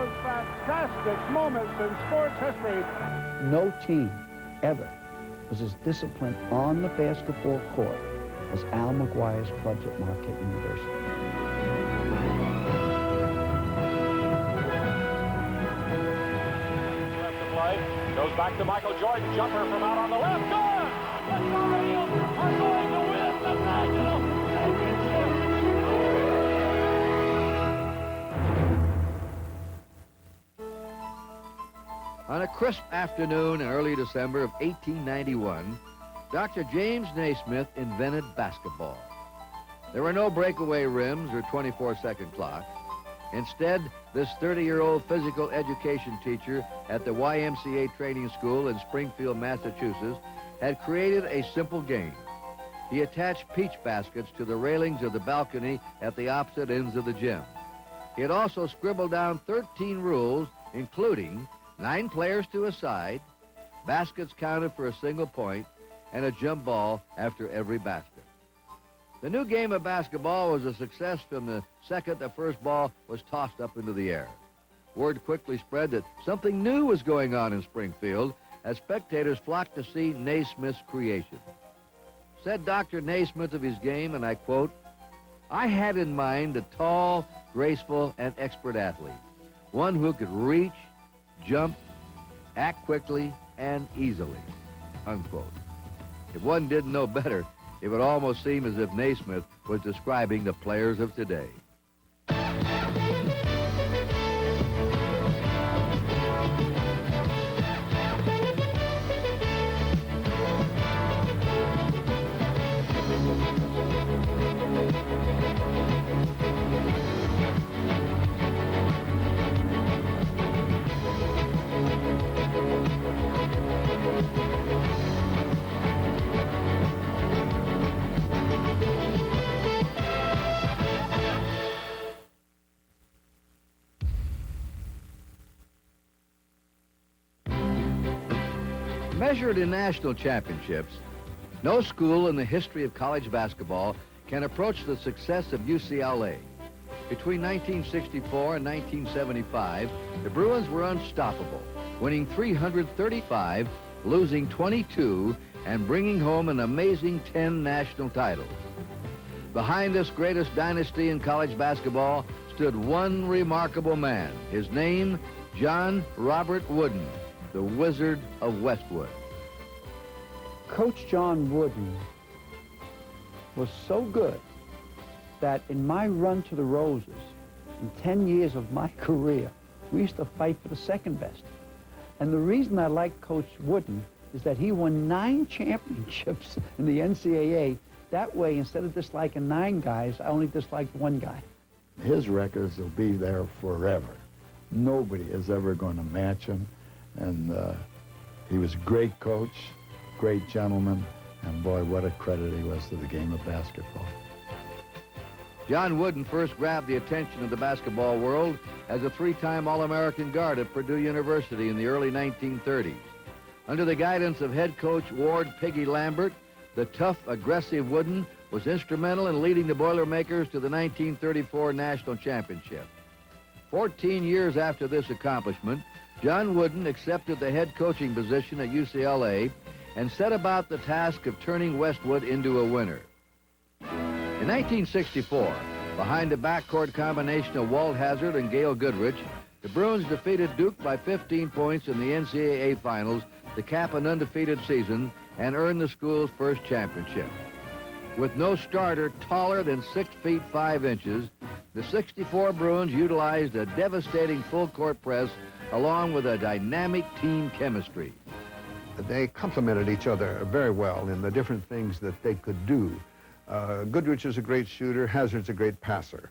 most fantastic moments in sports history. No team ever was as disciplined on the basketball court as Al McGuire's clubs at Marquette University. Left to play. Goes back to Michael Jordan. Jumper from out on the left. Good! The Tar Heels are going to win the national championship. On a crisp afternoon in early December of 1891, Dr. James Naismith invented basketball. There were no breakaway rims or 24-second clocks. Instead, this 30-year-old physical education teacher at the YMCA training school in Springfield, Massachusetts, had created a simple game. He attached peach baskets to the railings of the balcony at the opposite ends of the gym. He had also scribbled down 13 rules, including 9 players to a side, baskets counted for a single point, and a jump ball after every basket. The new game of basketball was a success from the second the first ball was tossed up into the air. Word quickly spread that something new was going on in Springfield as spectators flocked to see Naismith's creation. Said Dr. Naismith of his game, and I quote, "I had in mind a tall, graceful, and expert athlete, one who could reach, jump, act quickly, and easily," unquote. If one didn't know better, it would almost seem as if Naismith was describing the players of today. Measured in national championships, no school in the history of college basketball can approach the success of UCLA. Between 1964 and 1975, the Bruins were unstoppable, winning 335, losing 22, and bringing home an amazing 10 national titles. Behind this greatest dynasty in college basketball stood one remarkable man. His name, John Robert Wooden, the Wizard of Westwood. Coach John Wooden was so good that in my run to the Roses, in 10 years of my career, we used to fight for the second best. And the reason I like Coach Wooden is that he won 9 championships in the NCAA. That way, instead of disliking 9 guys, I only disliked 1 guy. His records will be there forever. Nobody is ever going to match him. And he was a great coach, great gentleman, and boy, what a credit he was to the game of basketball. John Wooden first grabbed the attention of the basketball world as a 3-time All-American guard at Purdue University in the early 1930s. Under the guidance of head coach Ward Piggy Lambert, the tough, aggressive Wooden was instrumental in leading the Boilermakers to the 1934 national championship. 14 years after this accomplishment, John Wooden accepted the head coaching position at UCLA and set about the task of turning Westwood into a winner. In 1964, behind a backcourt combination of Walt Hazzard and Gail Goodrich, the Bruins defeated Duke by 15 points in the NCAA Finals to cap an undefeated season and earn the school's first championship. With no starter taller than 6 feet 5 inches, the 64 Bruins utilized a devastating full-court press along with a dynamic team chemistry. They complemented each other very well in the different things that they could do. Goodrich is a great shooter. Hazzard's a great passer.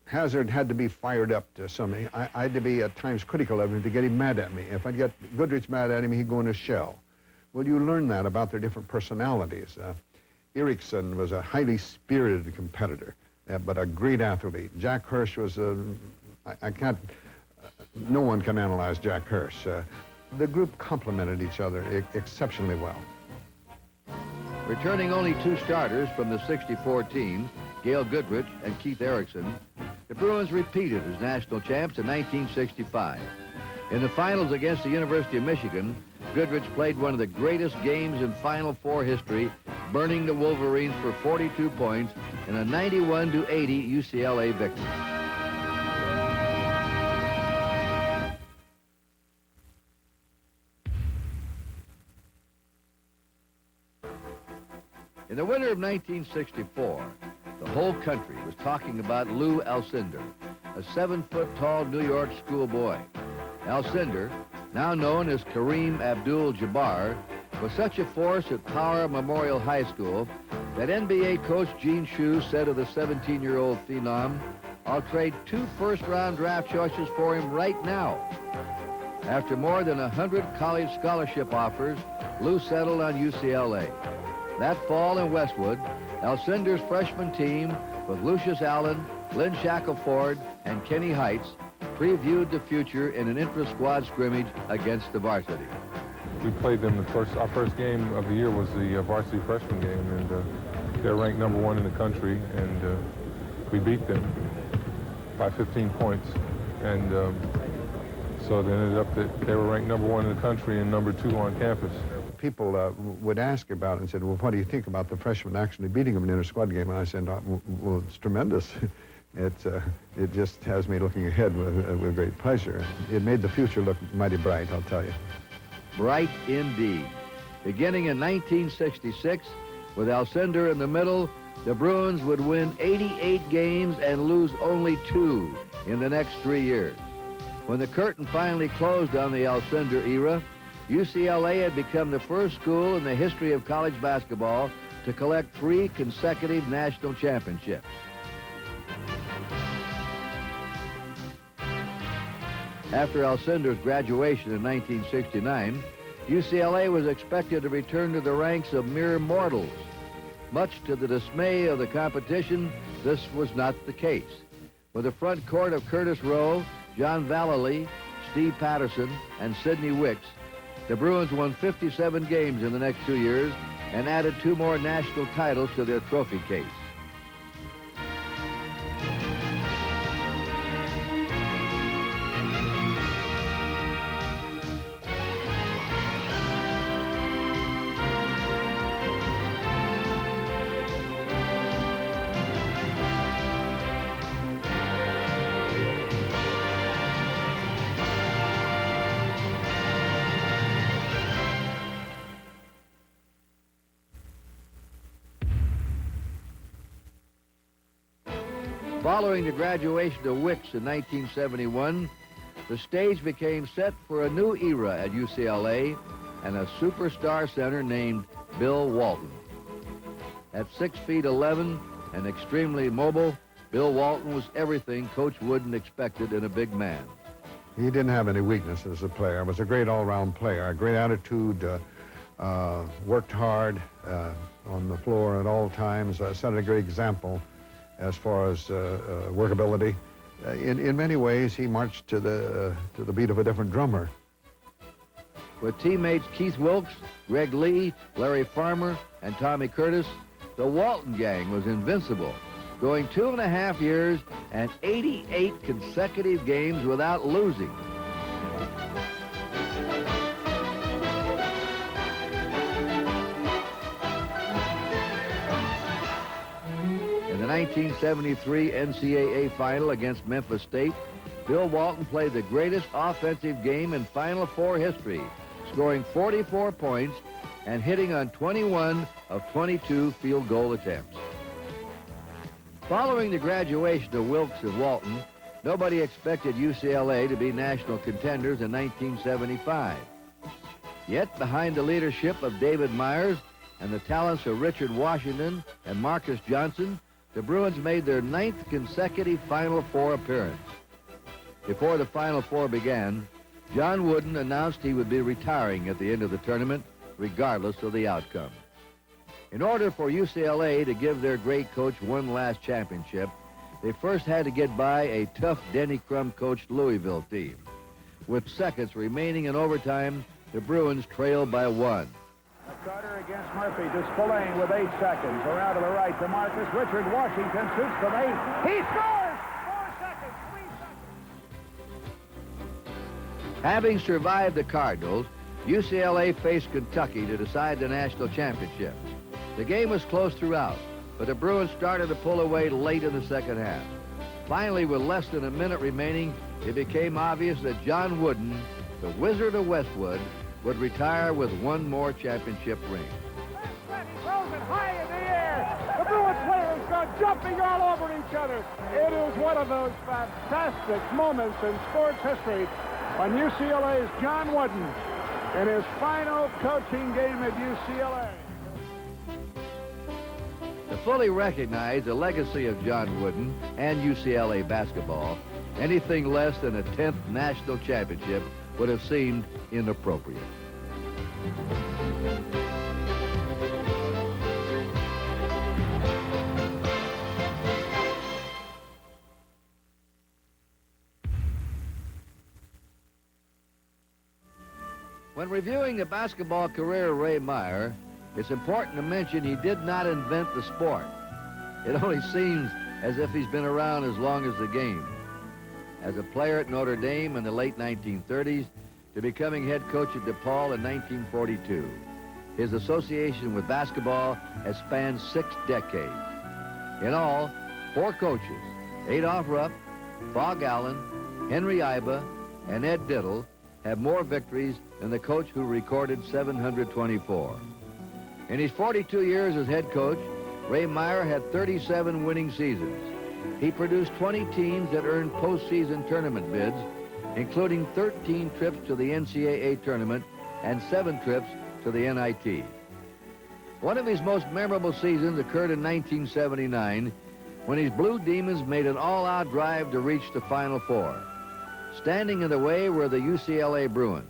Hazzard had to be fired up to something. I had to be at times critical of him to get him mad at me. If I'd get Goodrich mad at him, he'd go in a shell. Well, you learn that about their different personalities. Erickson was a highly spirited competitor, but a great athlete. Jack Hirsch was no one can analyze Jack Hirsch. The group complemented each other exceptionally well. Returning only 2 starters from the '64 team, Gail Goodrich and Keith Erickson, The Bruins repeated as national champs in 1965. In the finals against the University of Michigan, Goodrich played one of the greatest games in Final Four history, burning the Wolverines for 42 points in a 91-80 UCLA victory. In the winter of 1964, the whole country was talking about Lou Alcindor, a 7-foot-tall New York schoolboy. Alcindor, now known as Kareem Abdul-Jabbar, was such a force at Power Memorial High School that NBA coach Gene Shue said of the 17-year-old phenom, "I'll trade 2 first-round draft choices for him right now." After more than 100 college scholarship offers, Lou settled on UCLA. That fall in Westwood, Alcindor's freshman team, with Lucius Allen, Lynn Shackelford, and Kenny Heights, previewed the future in an intra-squad scrimmage against the varsity. We played them our first game of the year was the varsity freshman game, and they're ranked #1 in the country, and we beat them by 15 points. And so it ended up that they were ranked #1 in the country and #2 on campus. People would ask about it and said, well, what do you think about the freshmen actually beating them in an inter-squad game? And I said, well, it's tremendous. It just has me looking ahead with great pleasure. It made the future look mighty bright, I'll tell you. Bright indeed. Beginning in 1966, with Alcindor in the middle, the Bruins would win 88 games and lose only 2 in the next 3 years. When the curtain finally closed on the Alcindor era, UCLA had become the first school in the history of college basketball to collect 3 consecutive national championships. After Alcindor's graduation in 1969, UCLA was expected to return to the ranks of mere mortals. Much to the dismay of the competition, this was not the case. With the front court of Curtis Rowe, John Vallely, Steve Patterson, and Sidney Wicks, the Bruins won 57 games in the next 2 years and added 2 more national titles to their trophy case. Following the graduation of Wicks in 1971, the stage became set for a new era at UCLA and a superstar center named Bill Walton. At 6'11" and extremely mobile, Bill Walton was everything Coach Wooden expected in a big man. He didn't have any weaknesses as a player. He was a great all-round player, a great attitude, worked hard on the floor at all times, set a great example as far as workability. In many ways, he marched to the beat of a different drummer. With teammates Keith Wilkes, Greg Lee, Larry Farmer, and Tommy Curtis, the Walton gang was invincible, going 2.5 years and 88 consecutive games without losing. In the 1973 NCAA final against Memphis State, Bill Walton played the greatest offensive game in Final Four history, scoring 44 points and hitting on 21 of 22 field goal attempts. Following the graduation of Wilkes and Walton, nobody expected UCLA to be national contenders in 1975. Yet, behind the leadership of David Myers and the talents of Richard Washington and Marcus Johnson, the Bruins made their 9th consecutive Final Four appearance. Before the Final Four began, John Wooden announced he would be retiring at the end of the tournament, regardless of the outcome. In order for UCLA to give their great coach one last championship, they first had to get by a tough Denny Crum-coached Louisville team. With seconds remaining in overtime, the Bruins trailed by 1. Carter against Murphy to Spillane with 8 seconds. Around to the right to Marcus. Richard Washington shoots from 8. He scores! 4 Having survived the Cardinals, UCLA faced Kentucky to decide the national championship. The game was close throughout, but the Bruins started to pull away late in the second half. Finally, with less than a minute remaining, it became obvious that John Wooden, the Wizard of Westwood, would retire with one more championship ring. He throws it high in the air. The Bruins players go jumping all over each other. It is one of those fantastic moments in sports history when UCLA's John Wooden, in his final coaching game at UCLA. To fully recognize the legacy of John Wooden and UCLA basketball, anything less than a 10th national championship would have seemed inappropriate. When reviewing the basketball career of Ray Meyer, it's important to mention he did not invent the sport. It only seems as if he's been around as long as the game. As a player at Notre Dame in the late 1930s to becoming head coach at DePaul in 1942. His association with basketball has spanned 6 decades. In all, 4 coaches, Adolph Rupp, Phog Allen, Henry Iba, and Ed Diddle, have more victories than the coach who recorded 724. In his 42 years as head coach, Ray Meyer had 37 winning seasons. He produced 20 teams that earned postseason tournament bids, including 13 trips to the NCAA tournament and 7 trips to the NIT. One of his most memorable seasons occurred in 1979 when his Blue Demons made an all-out drive to reach the Final Four. Standing in the way were the UCLA Bruins.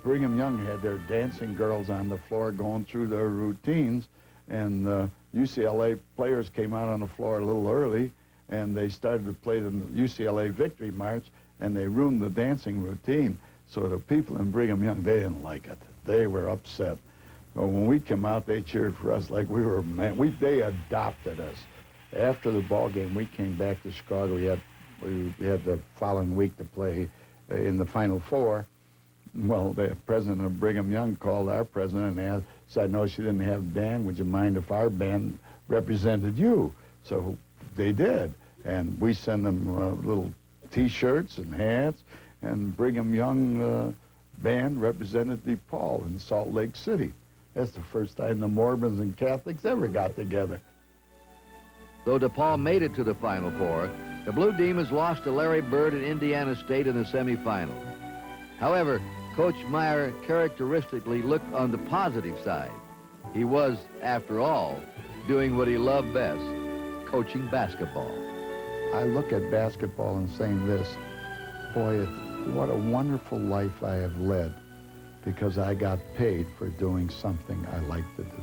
Brigham Young had their dancing girls on the floor going through their routines, and UCLA players came out on the floor a little early, and they started to play the UCLA Victory March, and they ruined the dancing routine. So the people in Brigham Young, they didn't like it. They were upset. So when we came out, they cheered for us like we were men. They adopted us. After the ball game, we came back to Chicago. We had the following week to play in the Final Four. Well, the president of Brigham Young called our president and said, no, she didn't have a band. Would you mind if our band represented you? So they did. And we sent them little T-shirts and hats. And Brigham Young band represented DePaul in Salt Lake City. That's the first time the Mormons and Catholics ever got together. Though DePaul made it to the Final Four, the Blue Demons lost to Larry Bird and Indiana State in the semifinals. However, Coach Meyer characteristically looked on the positive side. He was, after all, doing what he loved best, coaching basketball. I look at basketball and saying this, boy, what a wonderful life I have led because I got paid for doing something I like to do.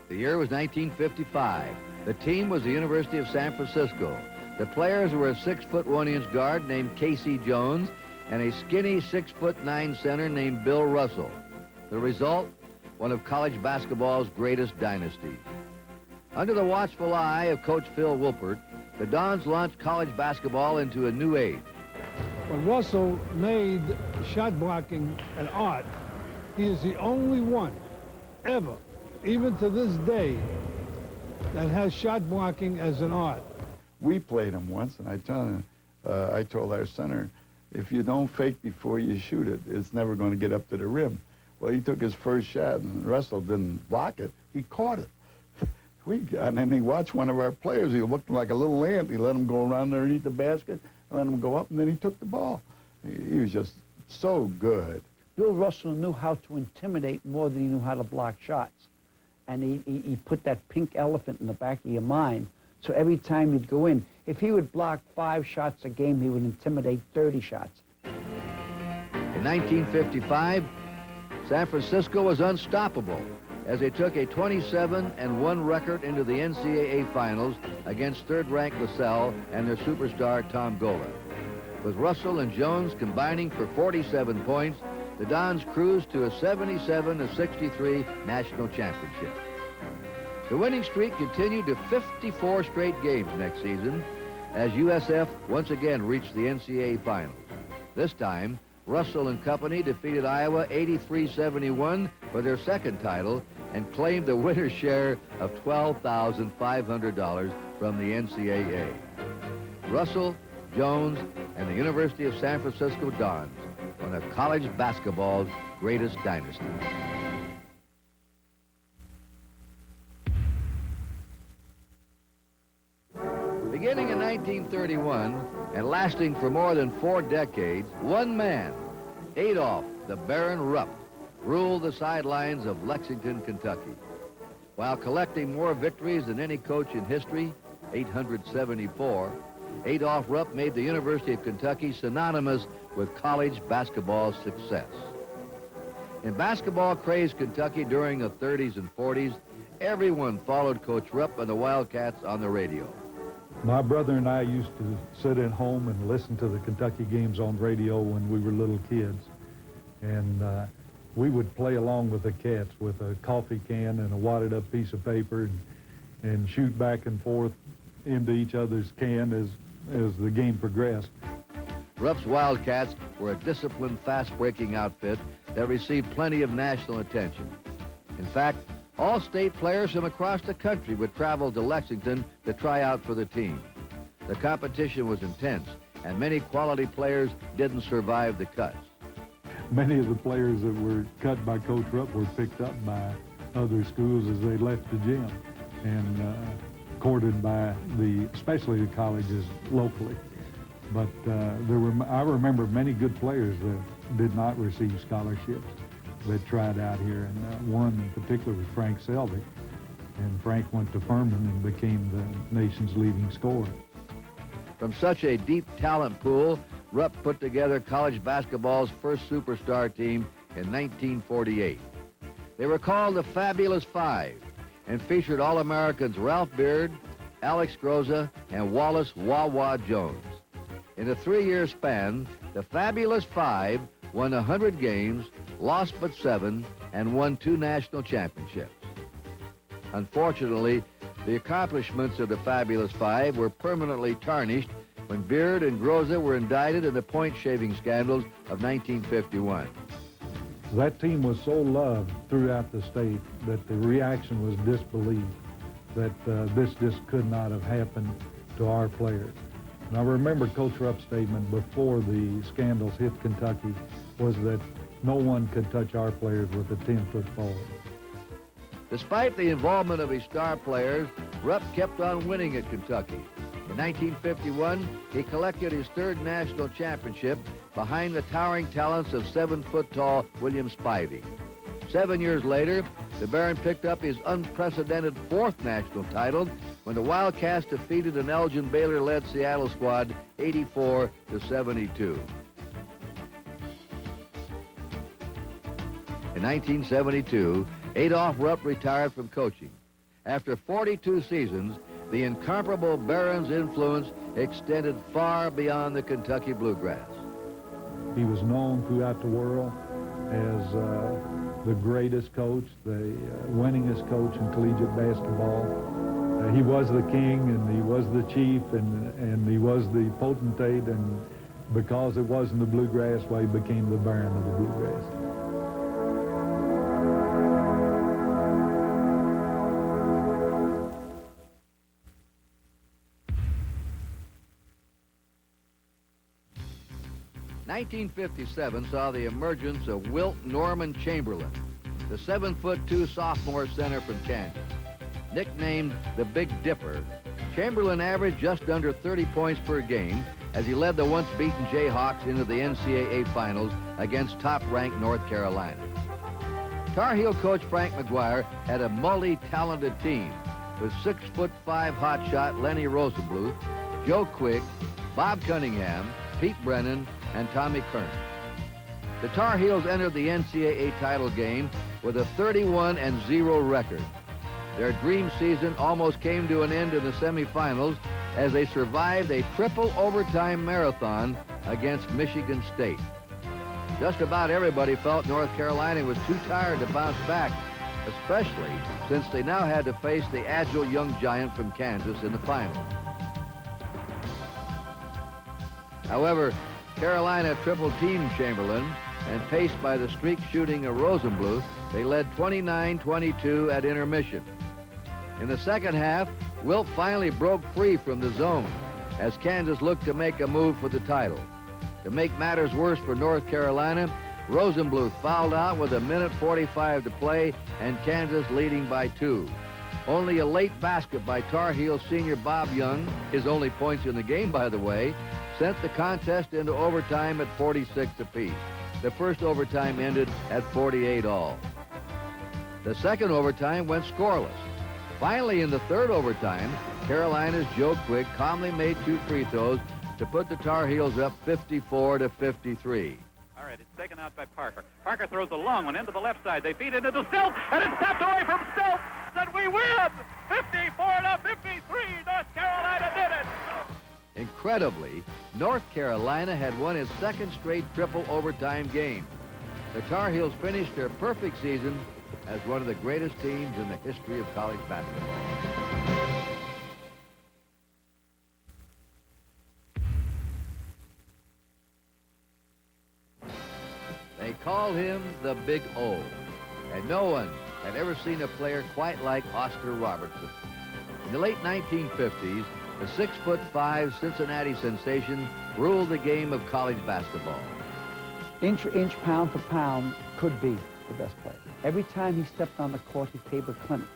The year was 1955. The team was the University of San Francisco. The players were a 6'1" guard named Casey Jones and a skinny 6'9" center named Bill Russell. The result, one of college basketball's greatest dynasties. Under the watchful eye of Coach Phil Wolpert, the Dons launched college basketball into a new age. When Russell made shot blocking an art, he is the only one ever, even to this day, that has shot blocking as an art. We played him once, and I told our center, if you don't fake before you shoot it, it's never going to get up to the rim. Well, he took his first shot, and Russell didn't block it. He caught it. And then he watched one of our players. He looked like a little ant. He let him go around underneath the basket, let him go up, and then he took the ball. He was just so good. Bill Russell knew how to intimidate more than he knew how to block shots. And he put that pink elephant in the back of your mind. So every time he'd go in, if he would block 5 shots a game, he would intimidate 30 shots. In 1955, San Francisco was unstoppable as they took a 27-1 record into the NCAA finals against third-ranked LaSalle and their superstar Tom Gola. With Russell and Jones combining for 47 points, the Dons cruised to a 77-63 national championship. The winning streak continued to 54 straight games next season as USF once again reached the NCAA finals. This time, Russell and company defeated Iowa 83-71 for their second title and claimed the winner's share of $12,500 from the NCAA. Russell, Jones, and the University of San Francisco Dons, one of college basketball's greatest dynasties. Beginning in 1931 and lasting for more than 4 decades, one man, Adolph the Baron Rupp, ruled the sidelines of Lexington, Kentucky. While collecting more victories than any coach in history, 874, Adolph Rupp made the University of Kentucky synonymous with college basketball success. In basketball-crazed Kentucky during the 30s and 40s, everyone followed Coach Rupp and the Wildcats on the radio. My brother and I used to sit at home and listen to the Kentucky games on radio when we were little kids. And we would play along with the Cats with a coffee can and a wadded up piece of paper and shoot back and forth into each other's can as the game progressed. Rupp's Wildcats were a disciplined, fast-breaking outfit that received plenty of national attention. In fact, all state players from across the country would travel to Lexington to try out for the team. The competition was intense, and many quality players didn't survive the cuts. Many of the players that were cut by Coach Rupp were picked up by other schools as they left the gym and courted by especially the colleges locally. But I remember many good players that did not receive scholarships that tried out here, and one in particular was Frank Selvig. And Frank went to Furman and became the nation's leading scorer. From such a deep talent pool, Rupp put together college basketball's first superstar team in 1948. They were called the Fabulous Five and featured All-Americans Ralph Beard, Alex Groza, and Wallace Wah-Wah Jones. In a 3-year span, the Fabulous Five won 100 games, lost but 7, and won 2 national championships. Unfortunately, the accomplishments of the Fabulous Five were permanently tarnished when Beard and Groza were indicted in the point-shaving scandals of 1951. That team was so loved throughout the state that the reaction was disbelief that this just could not have happened to our players. And I remember Coach Rupp's statement before the scandals hit Kentucky was that no one could touch our players with a 10-foot ball. Despite the involvement of his star players, Rupp kept on winning at Kentucky. In 1951, he collected his 3rd national championship behind the towering talents of 7-foot-tall William Spivey. 7 years later, the Baron picked up his unprecedented 4th national title when the Wildcats defeated an Elgin Baylor-led Seattle squad 84-72. In 1972, Adolph Rupp retired from coaching. After 42 seasons, the incomparable Baron's influence extended far beyond the Kentucky Bluegrass. He was known throughout the world as the greatest coach, the winningest coach in collegiate basketball. He was the king, and he was the chief, and he was the potentate, and because it wasn't the Bluegrass way, he became the Baron of the Bluegrass. '57 saw the emergence of Wilt Norman Chamberlain, the 7'2" sophomore center from Kansas. Nicknamed the Big Dipper, Chamberlain averaged just under 30 points per game as he led the once-beaten Jayhawks into the NCAA finals against top-ranked North Carolina. Tar Heel coach Frank McGuire had a multi-talented team with 6'5" hotshot Lenny Rosenbluth, Joe Quigg, Bob Cunningham, Pete Brennan, and Tommy Kern. The Tar Heels entered the NCAA title game with a 31-0 record. Their dream season almost came to an end in the semifinals as they survived a triple overtime marathon against Michigan State. Just about everybody felt North Carolina was too tired to bounce back, especially since they now had to face the agile young giant from Kansas in the final. However, Carolina triple-teamed Chamberlain, and paced by the streak shooting of Rosenbluth, they led 29-22 at intermission. In the second half, Wilt finally broke free from the zone as Kansas looked to make a move for the title. To make matters worse for North Carolina, Rosenbluth fouled out with 1:45 to play and Kansas leading by 2. Only a late basket by Tar Heel senior Bob Young, his only points in the game, by the way, sent the contest into overtime at 46 apiece. The first overtime ended at 48 all. The second overtime went scoreless. Finally, in the third overtime, Carolina's Joe Quick calmly made 2 free throws to put the Tar Heels up 54-53. All right, it's taken out by Parker. Parker throws a long one into the left side. They feed it into Stilt, and it's tapped away from Stilt. And we win! 54-53. North Carolina did it! Incredibly, North Carolina had won its second straight triple overtime game. The Tar Heels finished their perfect season as one of the greatest teams in the history of college basketball. They called him the Big O, and no one had ever seen a player quite like Oscar Robertson. In the late 1950s, the 6'5" Cincinnati sensation ruled the game of college basketball. Inch for inch, pound for pound, could be the best player. Every time he stepped on the court, he gave a clinic.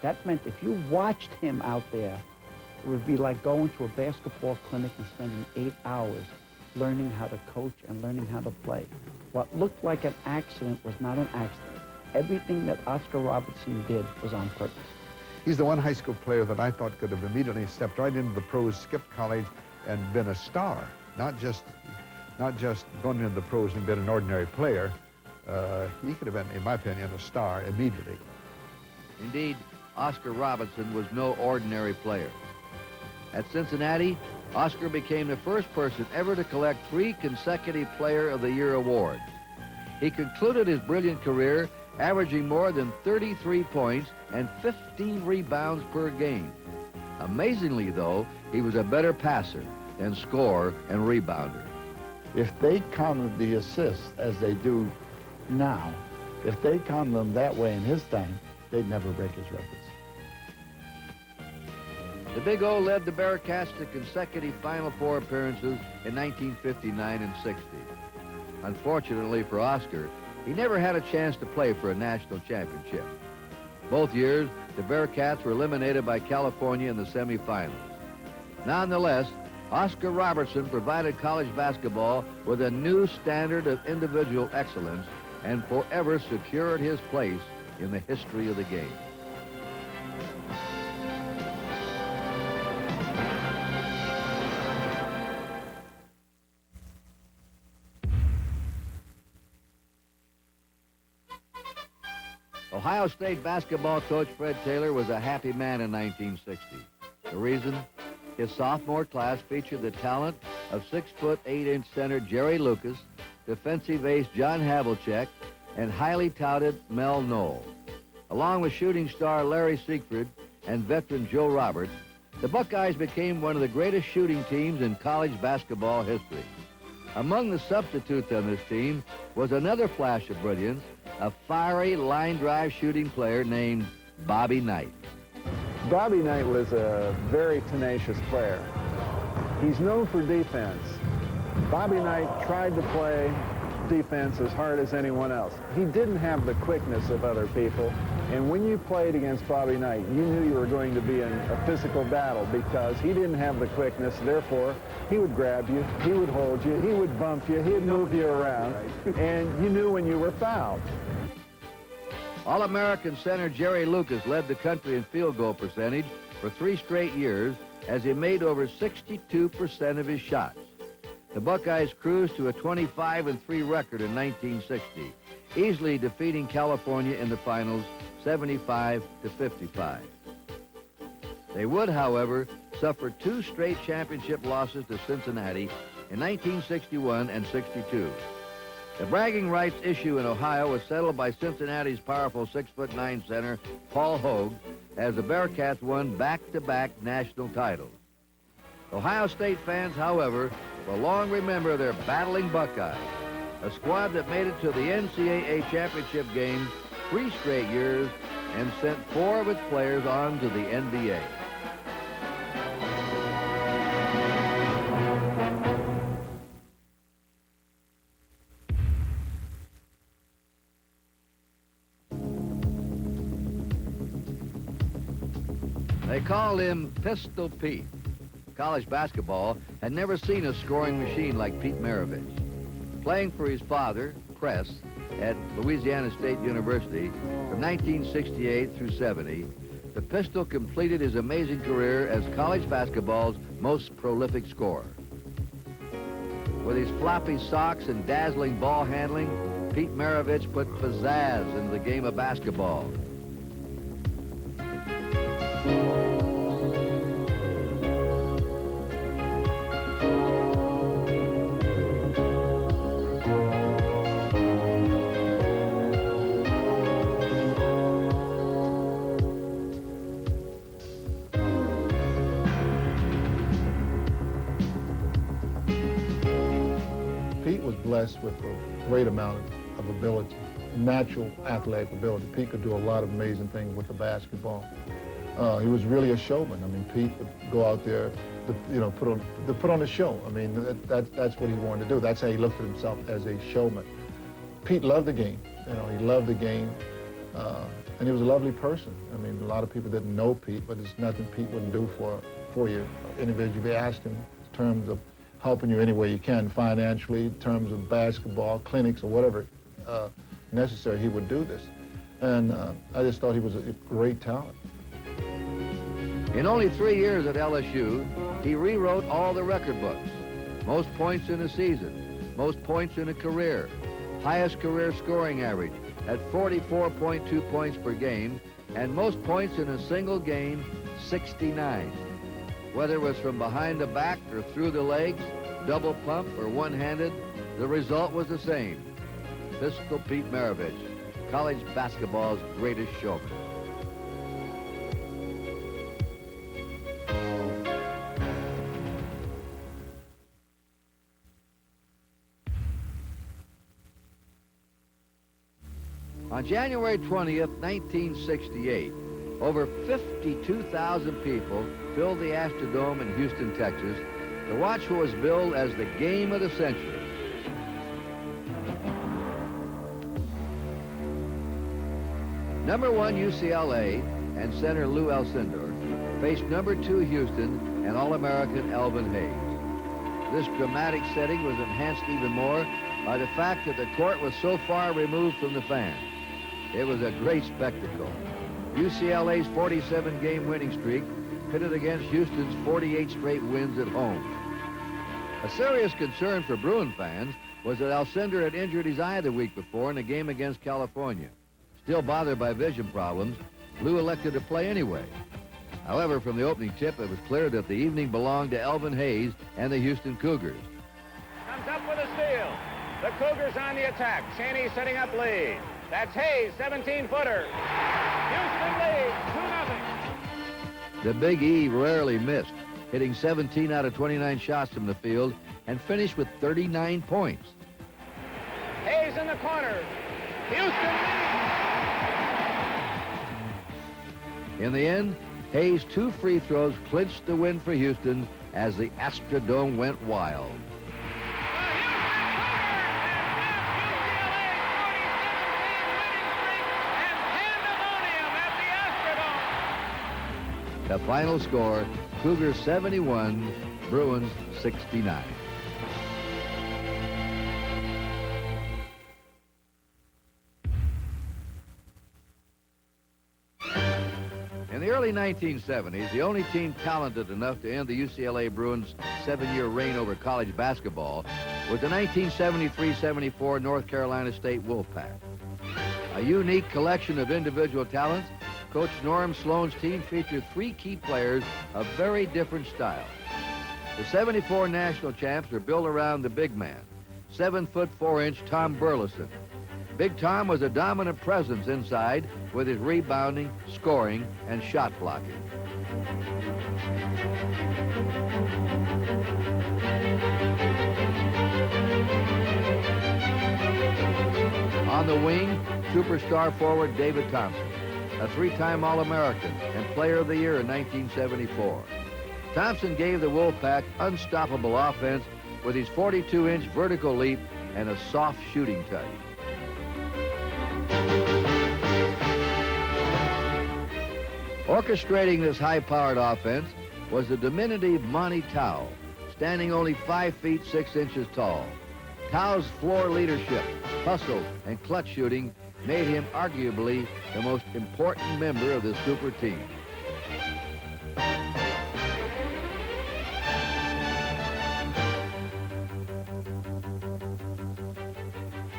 That meant if you watched him out there, it would be like going to a basketball clinic and spending 8 hours learning how to coach and learning how to play. What looked like an accident was not an accident. Everything that Oscar Robertson did was on purpose. He's the one high school player that I thought could have immediately stepped right into the pros, skipped college, and been a star. Not just gone into the pros and been an ordinary player. He could have been, in my opinion, a star immediately. Indeed, Oscar Robertson was no ordinary player. At Cincinnati, Oscar became the first person ever to collect 3 consecutive Player of the Year awards. He concluded his brilliant career averaging more than 33 points and 15 rebounds per game. Amazingly, though, he was a better passer than scorer and rebounder. If they counted the assists as they do now, if they counted them that way in his time, they'd never break his records. The Big O led the Bearcats to consecutive Final Four appearances in 1959 and 60. Unfortunately for Oscar, he never had a chance to play for a national championship. Both years, the Bearcats were eliminated by California in the semifinals. Nonetheless, Oscar Robertson provided college basketball with a new standard of individual excellence and forever secured his place in the history of the game. Ohio State basketball coach Fred Taylor was a happy man in 1960. The reason? His sophomore class featured the talent of 6'8" center Jerry Lucas, defensive ace John Havlicek, and highly touted Mel Knoll. Along with shooting star Larry Siegfried and veteran Joe Roberts, the Buckeyes became one of the greatest shooting teams in college basketball history. Among the substitutes on this team was another flash of brilliance, a fiery line drive shooting player named Bobby Knight. Bobby Knight was a very tenacious player. He's known for defense. Bobby Knight tried to play defense as hard as anyone else. He didn't have the quickness of other people, and when you played against Bobby Knight, you knew you were going to be in a physical battle because he didn't have the quickness. Therefore, he would grab you, he would hold you, he would bump you, he'd move you around, and you knew when you were fouled. All-American center Jerry Lucas led the country in field goal percentage for 3 straight years as he made over 62% of his shots. The Buckeyes cruised to a 25-3 record in 1960, easily defeating California in the finals 75-55. They would, however, suffer 2 straight championship losses to Cincinnati in 1961 and 62. The bragging rights issue in Ohio was settled by Cincinnati's powerful 6'9" center, Paul Hogue, as the Bearcats won back-to-back national titles. Ohio State fans, however, will long remember their battling Buckeyes, a squad that made it to the NCAA championship game 3 straight years and sent 4 of its players on to the NBA. They called him Pistol Pete. College basketball had never seen a scoring machine like Pete Maravich. Playing for his father, Press, at Louisiana State University from 1968 through 70, the Pistol completed his amazing career as college basketball's most prolific scorer. With his floppy socks and dazzling ball handling, Pete Maravich put pizzazz into the game of basketball. Pete was blessed with a great amount of ability, natural athletic ability. Pete could do a lot of amazing things with the basketball. He was really a showman. I mean, Pete would go out there, put on a show. I mean, that's what he wanted to do. That's how he looked at himself, as a showman. Pete loved the game. He loved the game, and he was a lovely person. I mean, a lot of people didn't know Pete, but there's nothing Pete wouldn't do for you individually. They asked him in terms of helping you any way you can, financially, in terms of basketball, clinics, or whatever necessary, he would do this. And I just thought he was a great talent. In only 3 years at LSU, he rewrote all the record books. Most points in a season, most points in a career, highest career scoring average at 44.2 points per game, and most points in a single game, 69. Whether it was from behind the back or through the legs, double pump or one-handed, the result was the same. Pistol Pete Maravich, college basketball's greatest showman. On January 20th, 1968, over 52,000 people filled the Astrodome in Houston, Texas, to watch what was billed as the game of the century. Number 1 UCLA and center Lou Alcindor faced number 2 Houston and All-American Elvin Hayes. This dramatic setting was enhanced even more by the fact that the court was so far removed from the fans. It was a great spectacle. UCLA's 47-game winning streak pitted against Houston's 48 straight wins at home. A serious concern for Bruin fans was that Alcindor had injured his eye the week before in a game against California. Still bothered by vision problems, Lou elected to play anyway. However, from the opening tip, it was clear that the evening belonged to Elvin Hayes and the Houston Cougars. Comes up with a steal. The Cougars on the attack. Cheney setting up Lee. That's Hayes, 17-footer. Houston leads 2-0. The Big E rarely missed, hitting 17 out of 29 shots from the field and finished with 39 points. Hayes in the corner. Houston leads. In the end, Hayes' 2 free throws clinched the win for Houston as the Astrodome went wild. The final score, Cougars 71, Bruins 69. In the early 1970s, the only team talented enough to end the UCLA Bruins' 7-year reign over college basketball was the 1973-74 North Carolina State Wolfpack. A unique collection of individual talents, Coach Norm Sloan's team featured 3 key players of very different styles. The 74 national champs were built around the big man, 7'4" Tom Burleson. Big Tom was a dominant presence inside with his rebounding, scoring, and shot blocking. On the wing, superstar forward David Thompson, a three-time All-American and Player of the Year in 1974. Thompson gave the Wolfpack unstoppable offense with his 42-inch vertical leap and a soft shooting touch. Orchestrating this high-powered offense was the diminutive Monty Tao, standing only 5 feet 6 inches tall. Tao's floor leadership, hustle, and clutch shooting made him arguably the most important member of the super team.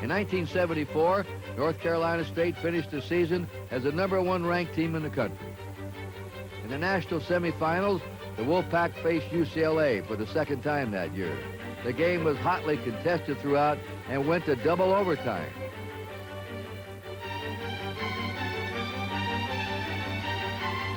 In 1974, North Carolina State finished the season as the #1 ranked team in the country. In the national semifinals, the Wolfpack faced UCLA for the second time that year. The game was hotly contested throughout and went to double overtime.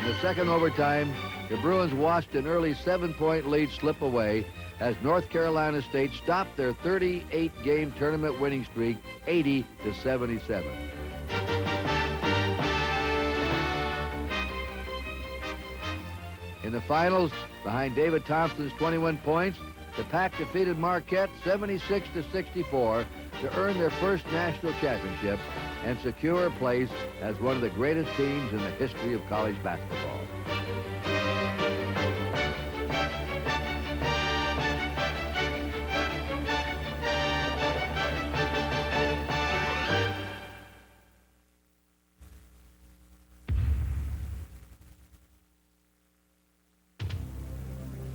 In the second overtime, the Bruins watched an early 7-point lead slip away as North Carolina State stopped their 38-game tournament winning streak 80-77. In the finals, behind David Thompson's 21 points, the Pack defeated Marquette 76-64 to earn their first national championship and secure a place as one of the greatest teams in the history of college basketball.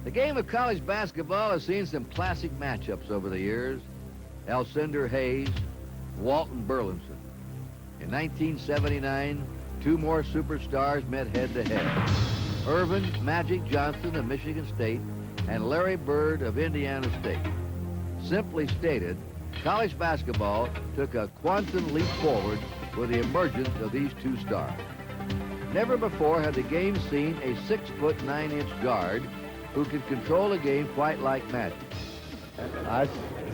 The game of college basketball has seen some classic matchups over the years. Alcindor Hayes, Walton Burleson. In 1979, two more superstars met head-to-head. Irvin Magic Johnson of Michigan State and Larry Bird of Indiana State. Simply stated, college basketball took a quantum leap forward with the emergence of these two stars. Never before had the game seen a 6'9" guard who could control a game quite like Magic. I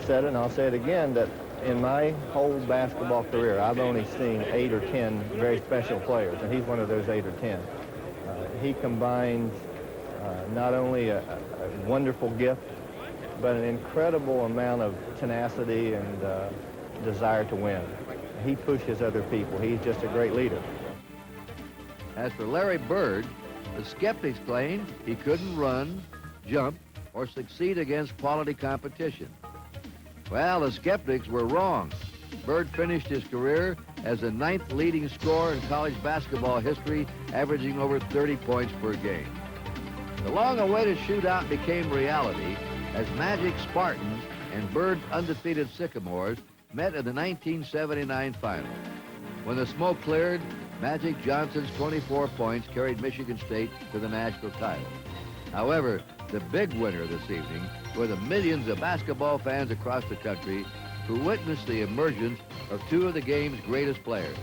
said it and I'll say it again that in my whole basketball career, I've only seen 8 or 10 very special players, and he's one of those 8 or 10. He combines not only a wonderful gift, but an incredible amount of tenacity and desire to win. He pushes other people. He's just a great leader. As for Larry Bird, the skeptics claimed he couldn't run, jump, or succeed against quality competition. Well, the skeptics were wrong. Bird finished his career as the 9th leading scorer in college basketball history, averaging over 30 points per game. The long-awaited shootout became reality as Magic Spartans and Bird's undefeated Sycamores met in the 1979 final. When the smoke cleared, Magic Johnson's 24 points carried Michigan State to the national title. However, the big winner this evening were the millions of basketball fans across the country who witnessed the emergence of two of the game's greatest players.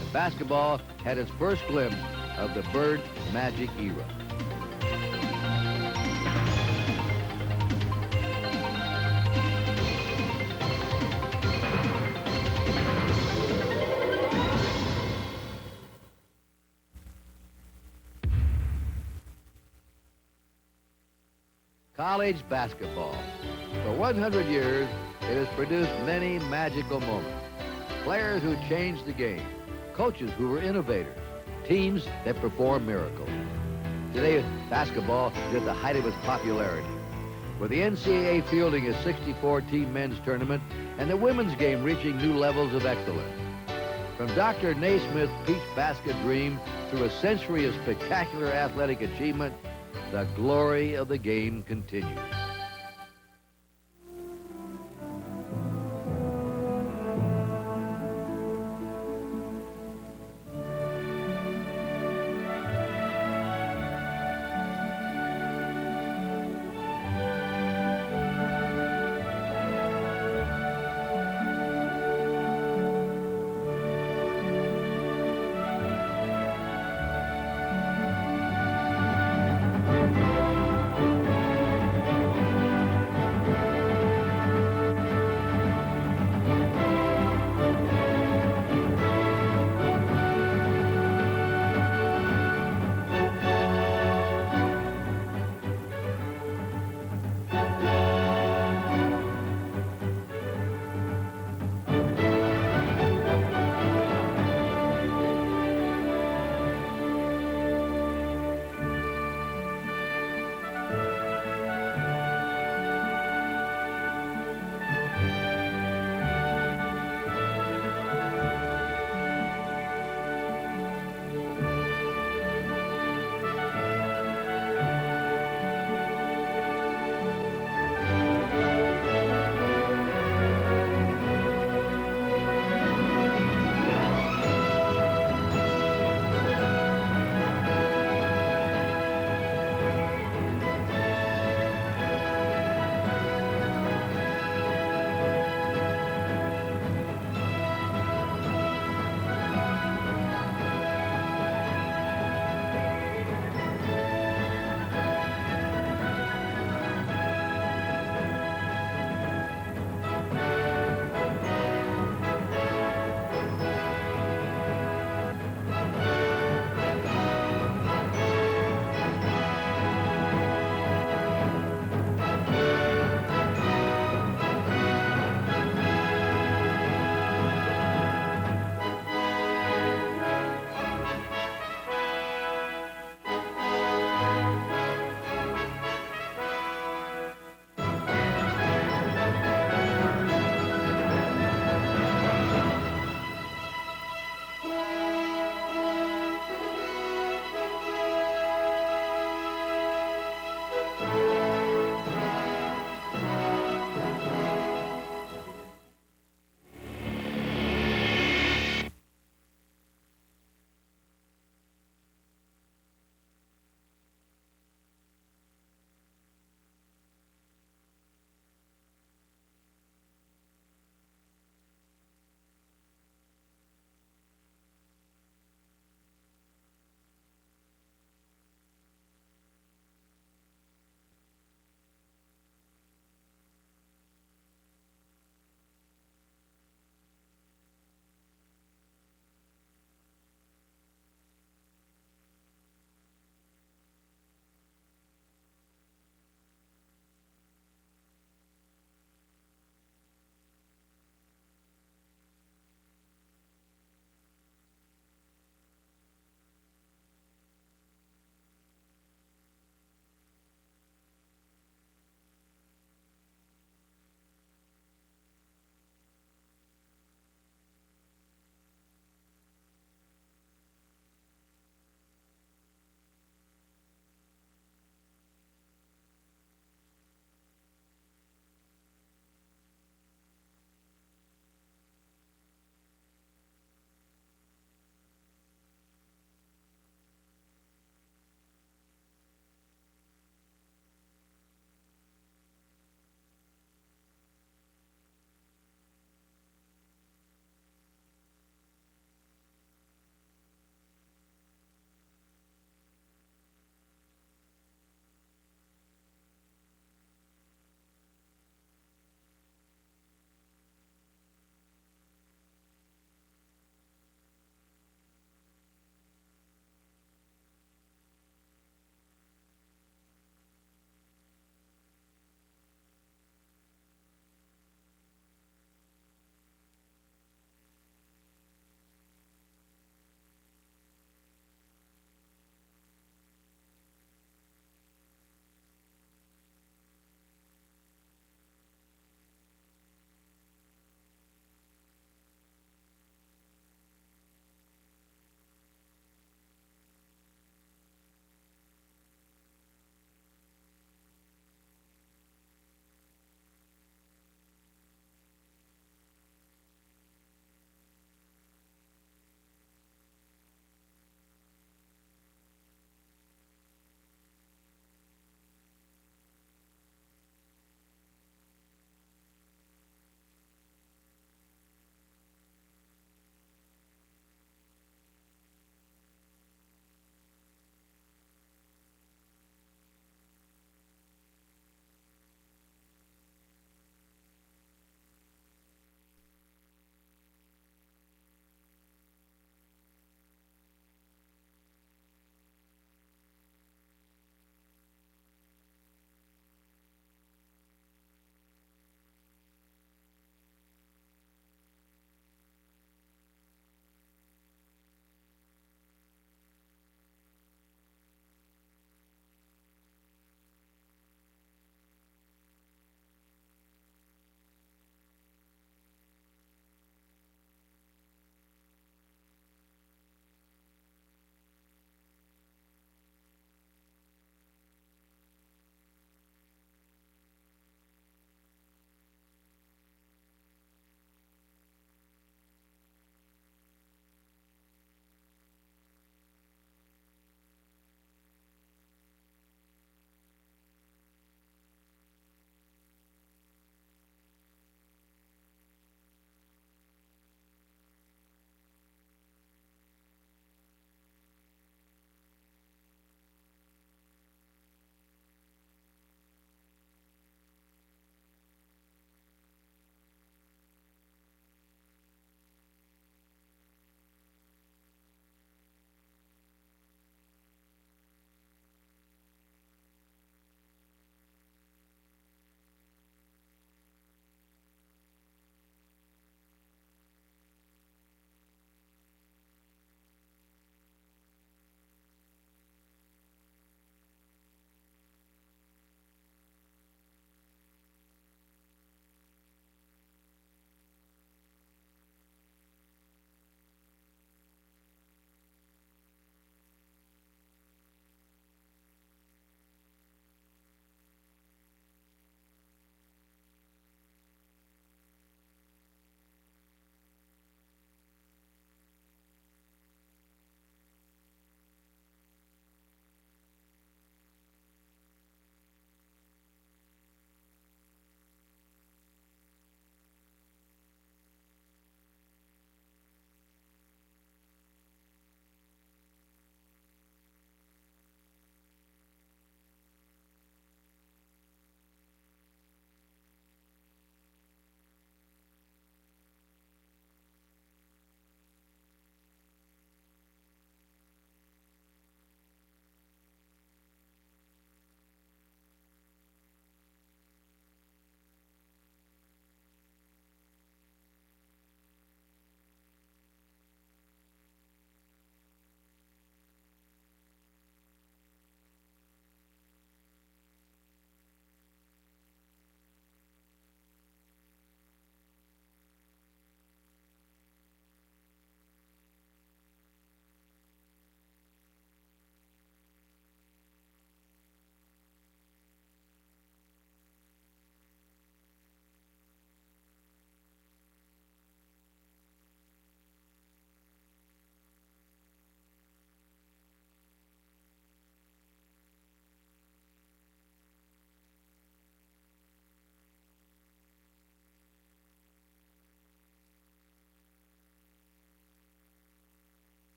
And basketball had its first glimpse of the Bird-Magic era. College basketball. For 100 years, it has produced many magical moments. Players who changed the game, coaches who were innovators, teams that perform miracles. Today, basketball is at the height of its popularity, with the NCAA fielding a 64-team men's tournament and the women's game reaching new levels of excellence. From Dr. Naismith's peach basket dream through a century of spectacular athletic achievement, the glory of the game continues.